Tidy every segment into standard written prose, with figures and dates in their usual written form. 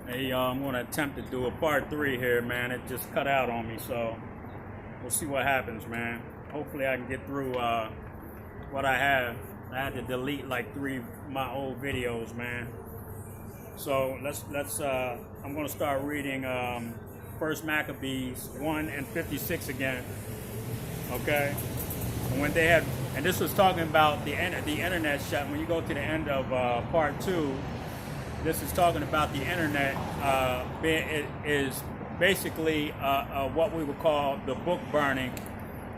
Hey, I'm going to attempt to do a part 3 here, man. It just cut out on me, so we'll see what happens, man. Hopefully I can get through what I have. I had to delete like 3 of my old videos, man. So I'm going to start reading First Maccabees 1 and 56 again, okay? And when they had, and this was talking about the internet shut. When you go to the end of part 2, this is talking about the internet. It is basically what we would call the book burning,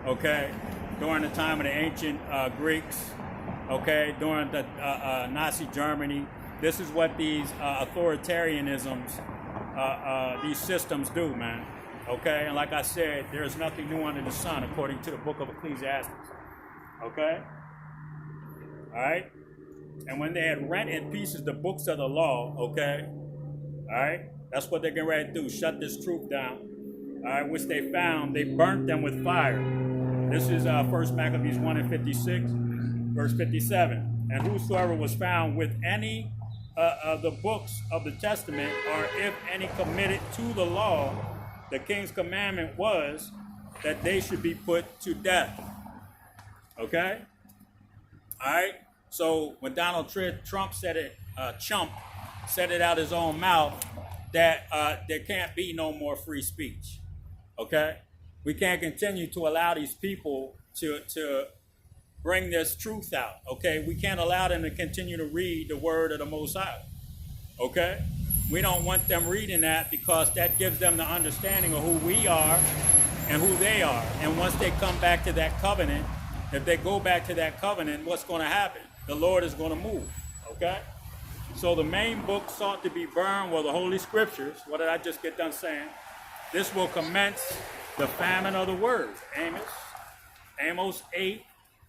okay? During the time of the ancient Greeks, okay? During the Nazi Germany. This is what these authoritarianisms, these systems do, man. Okay? And like I said, there is nothing new under the sun, according to the book of Ecclesiastes. Okay? All right? And when they had rent in pieces the books of the law, okay? All right? That's what they're getting ready to do, shut this truth down. All right? Which they found, they burnt them with fire. This is 1 Maccabees 1 and 56, verse 57. And whosoever was found with any the books of the testament, or if any committed to the law, the king's commandment was that they should be put to death. Okay? All right? So when Donald Trump said it, Chump said it out his own mouth, that there can't be no more free speech. Okay? We can't continue to allow these people to bring this truth out, okay? We can't allow them to continue to read the word of the Most High, okay? We don't want them reading that because that gives them the understanding of who we are and who they are. And once they come back to that covenant, if they go back to that covenant, what's going to happen? The Lord is going to move, okay? So the main book sought to be burned were the Holy Scriptures. What did I just get done saying? This will commence the famine of the word. Amos 8,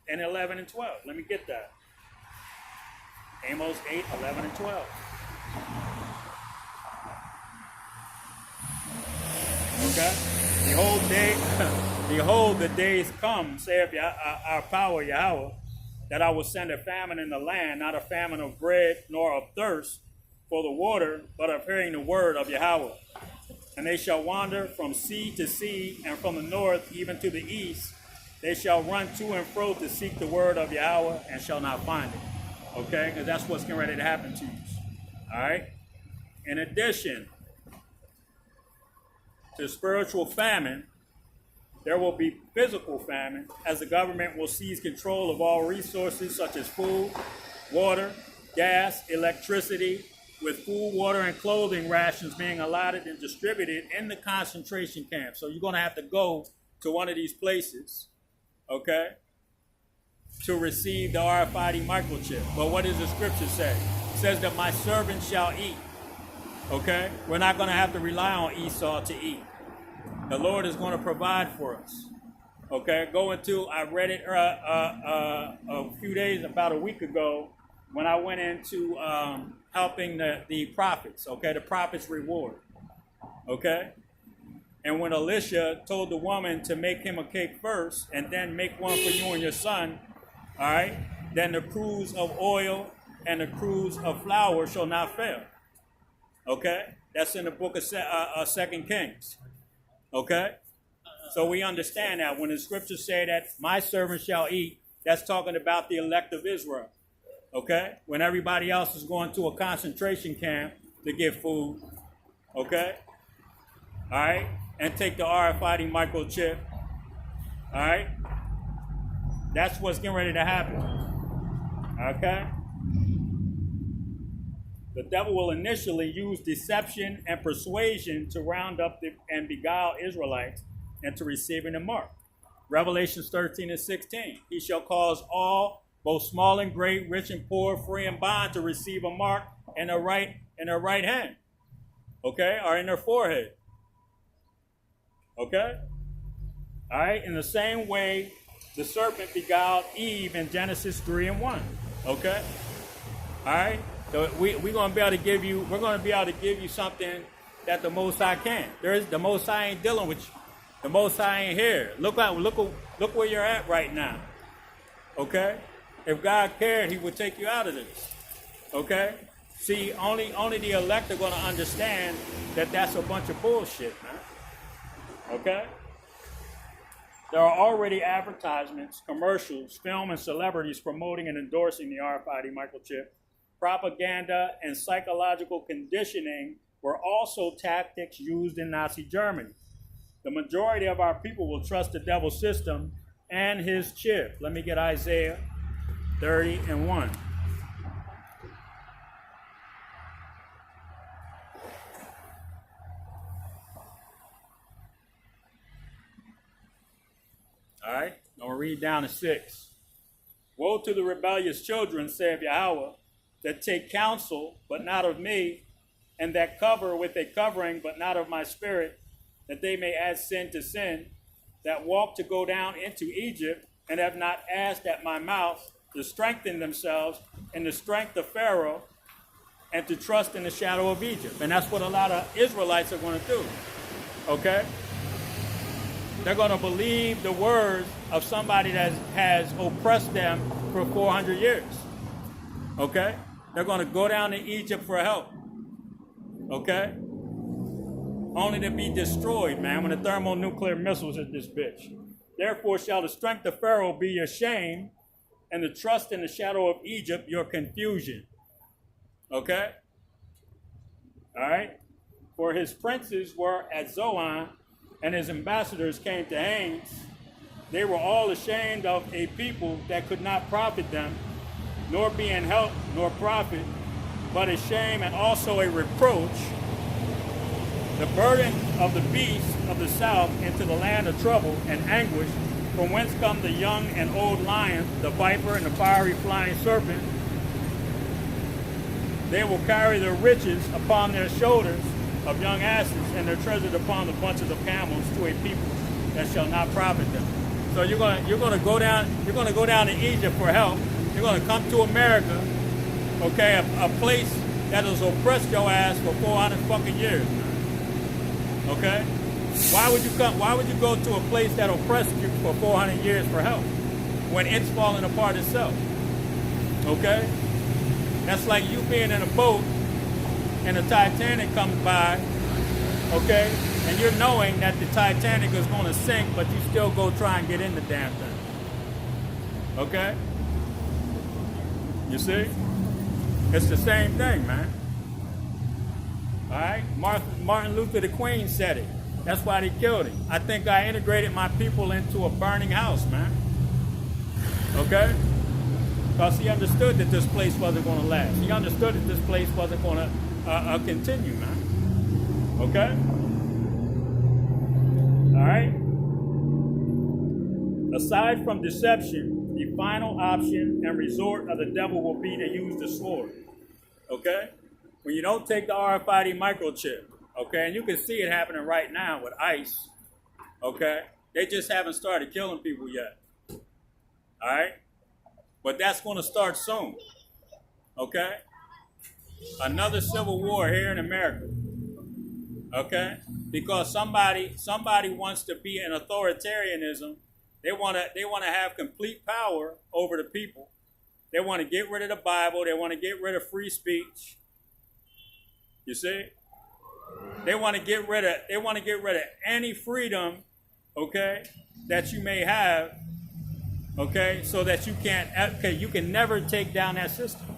and 11 and 12. Let me get that. Amos 8, 11 and 12. Okay? Behold, the days come, saith our power, Yahweh, that I will send a famine in the land, not a famine of bread nor of thirst for the water, but of hearing the word of Yahweh. And they shall wander from sea to sea, and from the north even to the east. They shall run to and fro to seek the word of Yahweh and shall not find it. Okay? Because that's what's getting ready to happen to you. All right? In addition to spiritual famine, there will be physical famine as the government will seize control of all resources such as food, water, gas, electricity, with food, water, and clothing rations being allotted and distributed in the concentration camps. So you're going to have to go to one of these places, okay, to receive the RFID microchip. But what does the scripture say? It says that my servant shall eat, okay? We're not going to have to rely on Esau to eat. The Lord is going to provide for us, okay? I read it a few days, about a week ago, when I went into helping the prophets, okay, the prophets' reward, okay? And when Elisha told the woman to make him a cake first and then make one for you and your son, all right, then the cruse of oil and the cruse of flour shall not fail. Okay? That's in the book of 2 Kings. Okay? So we understand that when the scriptures say that my servant shall eat, that's talking about the elect of Israel. Okay? When everybody else is going to a concentration camp to get food. Okay? All right? And take the RFID microchip. All right? That's what's getting ready to happen. Okay? The devil will initially use deception and persuasion to round up and beguile Israelites into receiving the mark. Revelations 13 and 16. He shall cause all, both small and great, rich and poor, free and bond, to receive a mark in their right hand. Okay? Or in their forehead. Okay? All right? In the same way, the serpent beguiled Eve in Genesis 3 and 1. Okay? All right? So we're going to be able to give you something that the Most High can't. The Most High ain't dealing with you. The Most High ain't here. Look where you're at right now. Okay? If God cared, he would take you out of this. Okay? See, only the elect are going to understand that that's a bunch of bullshit, man. Okay? There are already advertisements, commercials, film, and celebrities promoting and endorsing the RFID microchip. Propaganda and psychological conditioning were also tactics used in Nazi Germany. The majority of our people will trust the devil's system and his chip. Let me get Isaiah 30:1. All right, I'm going to read down to 6. Woe to the rebellious children, saith Yahweh, that take counsel, but not of me, and that cover with a covering, but not of my spirit, that they may add sin to sin, that walk to go down into Egypt, and have not asked at my mouth to strengthen themselves in the strength of Pharaoh, and to trust in the shadow of Egypt. And that's what a lot of Israelites are going to do. Okay? They're going to believe the words of somebody that has oppressed them for 400 years. Okay? They're going to go down to Egypt for help. Okay? Only to be destroyed, man, when the thermonuclear missiles hit this bitch. Therefore shall the strength of Pharaoh be your shame, and the trust in the shadow of Egypt your confusion. Okay? All right? For his princes were at Zoan, and his ambassadors came to Hanes. They were all ashamed of a people that could not profit them, nor be in help nor profit, but a shame and also a reproach. The burden of the beast of the south into the land of trouble and anguish, from whence come the young and old lion, the viper and the fiery flying serpent. They will carry their riches upon their shoulders of young asses, and their treasures upon the bunches of camels, to a people that shall not profit them. So you're gonna go down to Egypt for help. You're gonna come to America, okay, a place that has oppressed your ass for 400 fucking years. Okay? Why would you go to a place that oppressed you for 400 years for help when it's falling apart itself? Okay? That's like you being in a boat and the Titanic comes by, okay, and you're knowing that the Titanic is going to sink, but you still go try and get in the damn thing. Okay? You see? It's the same thing, man. All right? Martin Luther the Queen said it. That's why they killed him. I think I integrated my people into a burning house, man. Okay? Because he understood that this place wasn't going to last. He understood that this place wasn't going to continue, man. Okay? All right? Aside from deception, the final option and resort of the devil will be to use the sword. Okay? When you don't take the RFID microchip, okay, and you can see it happening right now with ICE, okay? They just haven't started killing people yet. All right? But that's going to start soon. Okay? Another civil war here in America. Okay? Because somebody wants to be in authoritarianism. They want to have complete power over the people. They want to get rid of the Bible. They want to get rid of free speech. You see? They want to get rid of any freedom, okay, that you may have, okay, so that you can never take down that system.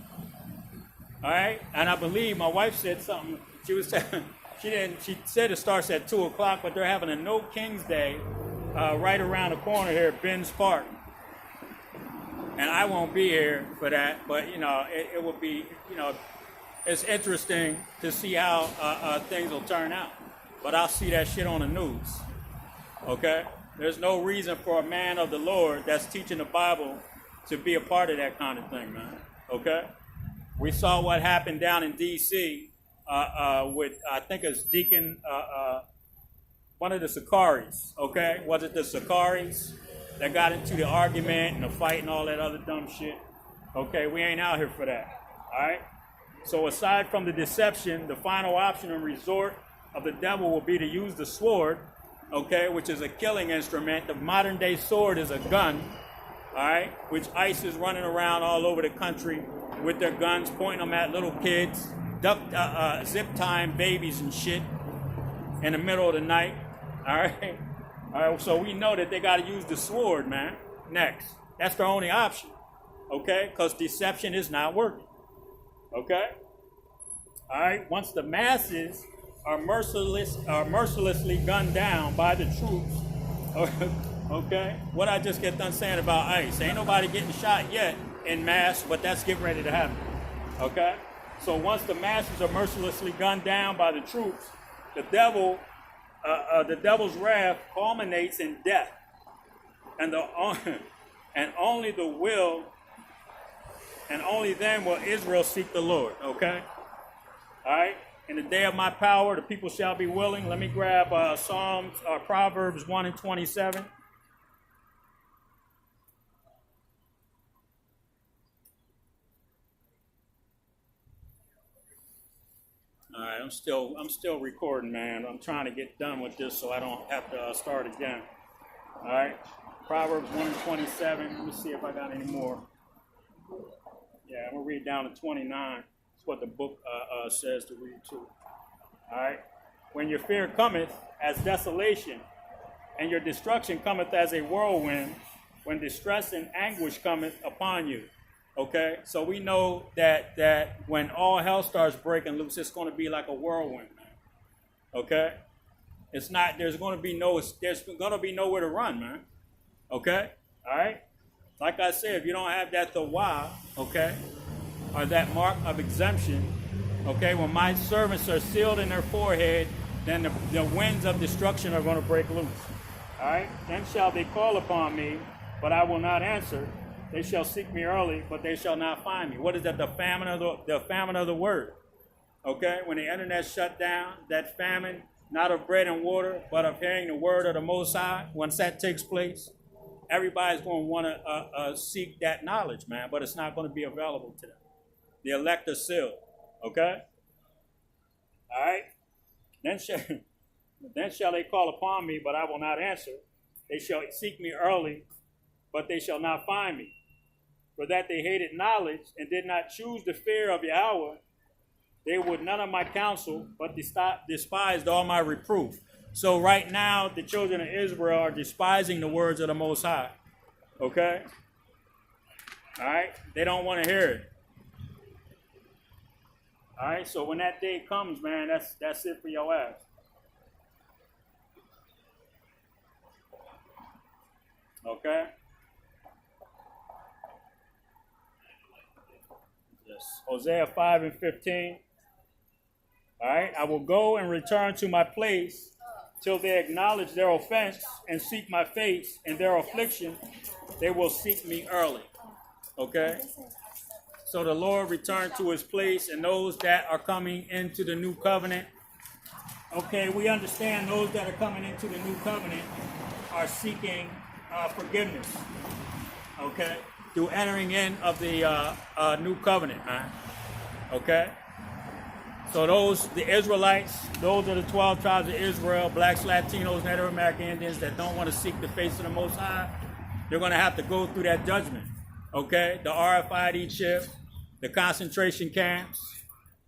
All right? And I believe my wife said something. She said it starts at 2:00, but they're having a No King's Day right around the corner here at Ben's Park. And I won't be here for that, but it will be, it's interesting to see how things will turn out. But I'll see that shit on the news. Okay? There's no reason for a man of the Lord that's teaching the Bible to be a part of that kind of thing, man. Okay? We saw what happened down in D.C. With, I think it's Deacon, one of the Sicaris. Okay? Was it the Sicaris that got into the argument and the fight and all that other dumb shit? Okay? We ain't out here for that. All right? So aside from the deception, the final option and resort of the devil will be to use the sword, okay, which is a killing instrument. The modern day sword is a gun, all right, which ICE is running around all over the country with their guns, pointing them at little kids, zip tying babies and shit in the middle of the night. All right? All right, so we know that they got to use the sword, man, next. That's their only option, okay? Because deception is not working, okay? All right, once the masses are mercilessly gunned down by the troops, okay? What I just get done saying about ICE, ain't nobody getting shot yet in mass, but that's getting ready to happen, okay? So once the masses are mercilessly gunned down by the troops, the devil's wrath culminates in death, and only then will Israel seek the Lord. Okay, all right. In the day of my power, the people shall be willing. Let me grab Proverbs 1:27. All right, I'm still recording, man. I'm trying to get done with this so I don't have to start again. All right, Proverbs 1:27. Let me see if I got any more. Yeah, I'm gonna read down to 29. That's what the book says to read too. All right, when your fear cometh as desolation, and your destruction cometh as a whirlwind, when distress and anguish cometh upon you. Okay, so we know that when all hell starts breaking loose, it's going to be like a whirlwind, man. Okay, it's not. There's going to be nowhere to run, man. Okay, all right. Like I said, if you don't have that tawah, okay, or that mark of exemption, okay, when my servants are sealed in their forehead, then the winds of destruction are going to break loose. All right. Then shall they call upon me, but I will not answer. They shall seek me early, but they shall not find me. What is that? The famine of the word. Okay, when the internet shut down, that famine, not of bread and water, but of hearing the word of the Most High. Once that takes place, everybody's going to want to seek that knowledge, man. But it's not going to be available to them. The elect are sealed. Okay. All right. Then shall they call upon me, but I will not answer. They shall seek me early, but they shall not find me. For that they hated knowledge and did not choose the fear of Yahweh, they would none of my counsel, but despised all my reproof. So right now, the children of Israel are despising the words of the Most High. Okay? All right? They don't want to hear it. All right? So when that day comes, man, that's it for your ass. Okay? Hosea 5:15. All right, I will go and return to my place till they acknowledge their offense and seek my face. In their affliction, they will seek me early. Okay? So the Lord returned to his place, and those that are coming into the new covenant, okay, we understand those that are coming into the new covenant are seeking forgiveness. Okay? Through entering in of the new covenant, man. Okay? So the Israelites, those are the 12 tribes of Israel, blacks, Latinos, Native American Indians that don't want to seek the face of the Most High, they're going to have to go through that judgment. Okay? The RFID chip, the concentration camps,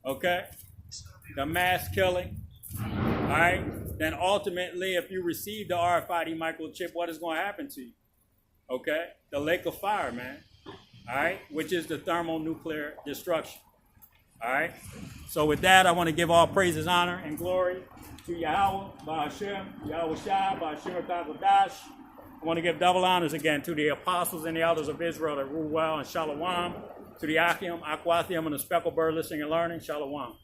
okay? The mass killing, all right? Then ultimately, if you receive the RFID microchip, what is going to happen to you? Okay, the lake of fire, man. All right, which is the thermonuclear destruction. All right. So with that, I want to give all praises, honor, and glory to Yahweh, Ba'ashem, Yahweh Shai, Ba'ashem Kakodash. I want to give double honors again to the apostles and the elders of Israel that rule well, and Shalom. To the Akim, Aquathium, and the speckled bird listening and learning, Shalom.